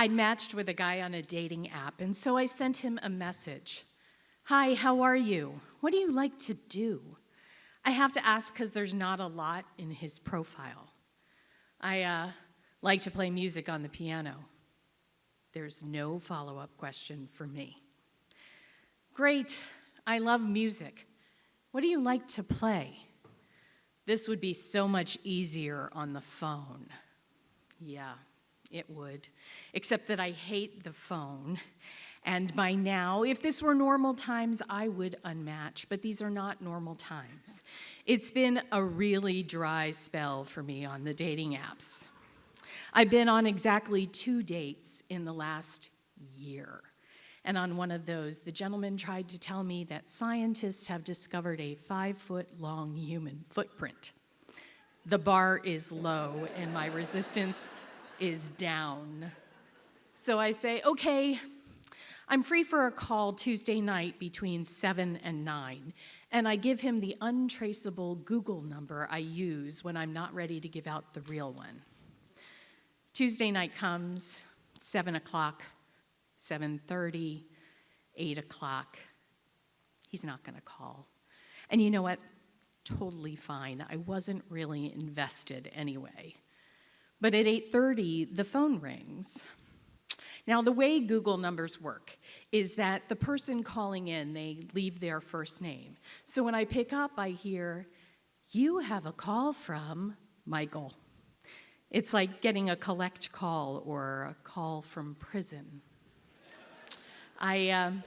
I matched with a guy on a dating app, and so I sent him a message. Hi, how are you? What do you like to do? I have to ask because there's not a lot in his profile. I like to play music on the piano. There's no follow-up question for me. Great, I love music. What do you like to play? This would be so much easier on the phone. Yeah, it would, except that I hate the phone. And by now, if this were normal times, I would unmatch, but these are not normal times. It's been a really dry spell for me on the dating apps. I've been on exactly 2 dates in the last year. And on one of those, the gentleman tried to tell me that scientists have discovered a 5-foot-long human footprint. The bar is low and my resistance is down. So I say, okay, I'm free for a call Tuesday night between 7 and 9, and I give him the untraceable Google number I use when I'm not ready to give out the real one. Tuesday night comes, 7 o'clock, 7:30, 8 o'clock. He's not gonna call. And you know what? Totally fine. I wasn't really invested anyway. But at 8:30, the phone rings. Now, the way Google numbers work is that the person calling in, they leave their first name. So when I pick up, I hear, "You have a call from Michael." It's like getting a collect call or a call from prison. I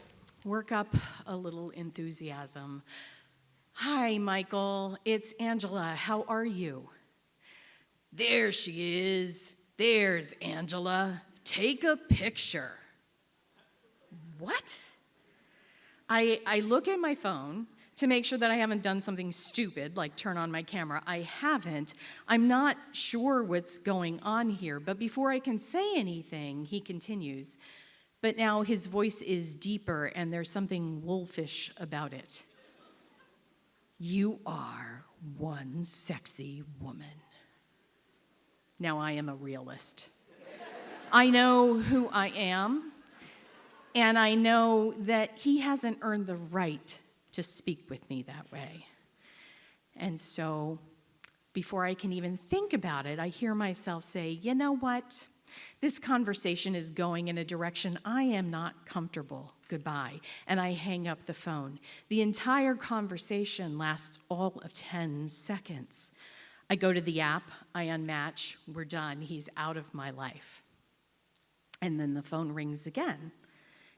work up a little enthusiasm. "Hi, Michael, it's Angela. How are you?" "There she is. There's Angela. Take a picture." What? I look at my phone to make sure that I haven't done something stupid, like turn on my camera. I haven't. I'm not sure what's going on here, but before I can say anything, he continues. But now his voice is deeper and there's something wolfish about it. "You are one sexy woman." Now I am a realist. I know who I am, and I know that he hasn't earned the right to speak with me that way. And so, before I can even think about it, I hear myself say, "You know what? This conversation is going in a direction I am not comfortable. Goodbye." And I hang up the phone. The entire conversation lasts all of 10 seconds. I go to the app, I unmatch, we're done, he's out of my life. And then the phone rings again,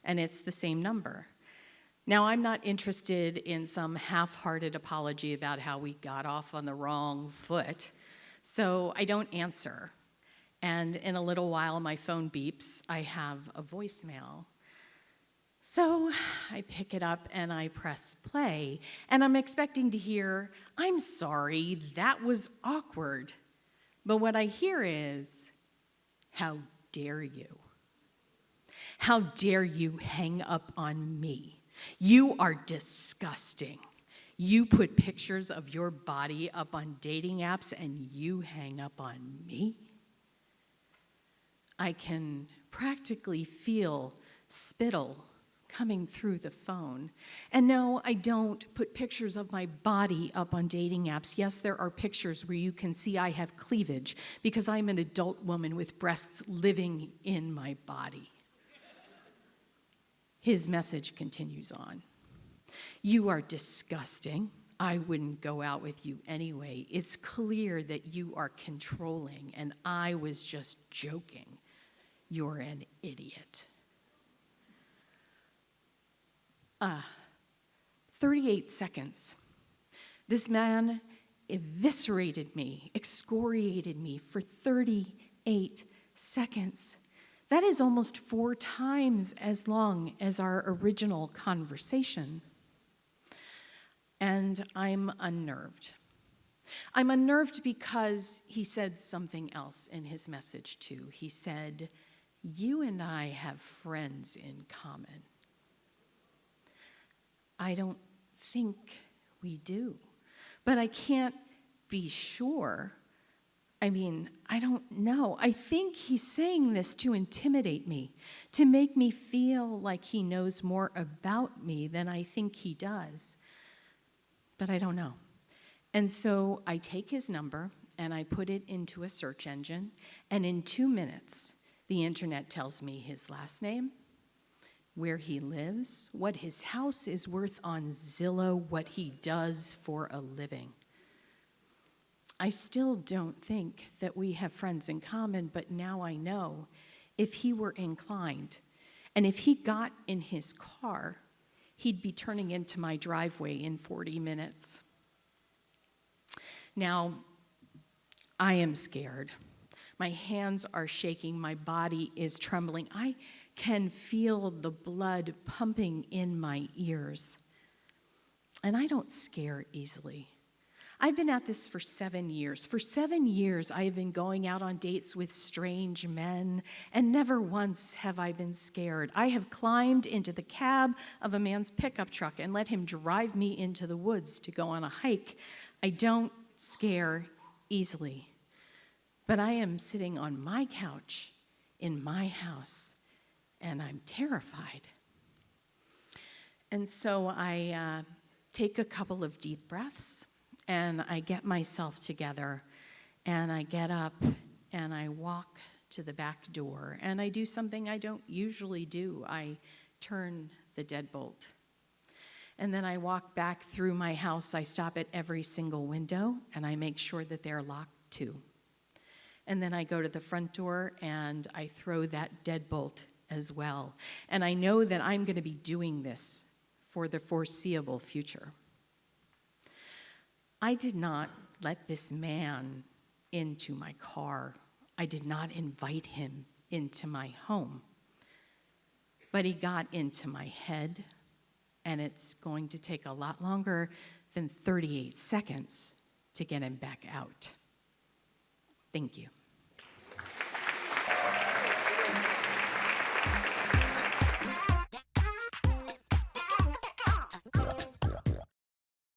and it's the same number. Now, I'm not interested in some half-hearted apology about how we got off on the wrong foot, so I don't answer. And in a little while, my phone beeps. I have a voicemail. So I pick it up and I press play, and I'm expecting to hear, "I'm sorry, that was awkward." But what I hear is, "How dare you? How dare you hang up on me? You are disgusting. You put pictures of your body up on dating apps and you hang up on me?" I can practically feel spittle coming through the phone. And no, I don't put pictures of my body up on dating apps. Yes, there are pictures where you can see I have cleavage because I'm an adult woman with breasts living in my body. His message continues on. "You are disgusting. I wouldn't go out with you anyway. It's clear that you are controlling, and I was just joking. You're an idiot." 38 seconds. This man eviscerated me, excoriated me for 38 seconds. That is almost 4 times as long as our original conversation. And I'm unnerved. I'm unnerved because he said something else in his message too. He said, "You and I have friends in common." I don't think we do, but I can't be sure I mean, I don't know. I think he's saying this to intimidate me, to make me feel like he knows more about me than I think he does. But I don't know. And so I take his number and I put it into a search engine, and in 2 minutes, the internet tells me his last name, where he lives, what his house is worth on Zillow, what he does for a living. I still don't think that we have friends in common, but now I know if he were inclined, and if he got in his car, he'd be turning into my driveway in 40 minutes. Now, I am scared. My hands are shaking, my body is trembling. I can feel the blood pumping in my ears. And I don't scare easily. I've been at this for 7 years. For 7 years, I have been going out on dates with strange men, and never once have I been scared. I have climbed into the cab of a man's pickup truck and let him drive me into the woods to go on a hike. I don't scare easily. But I am sitting on my couch in my house, and I'm terrified. And so I take a couple of deep breaths, and I get myself together, and I get up, and I walk to the back door, and I do something I don't usually do. I turn the deadbolt. And then I walk back through my house. I stop at every single window, and I make sure that they're locked too. And then I go to the front door and I throw that deadbolt as well. And I know that I'm going to be doing this for the foreseeable future. I did not let this man into my car. I did not invite him into my home. But he got into my head, and it's going to take a lot longer than 38 seconds to get him back out. Thank you.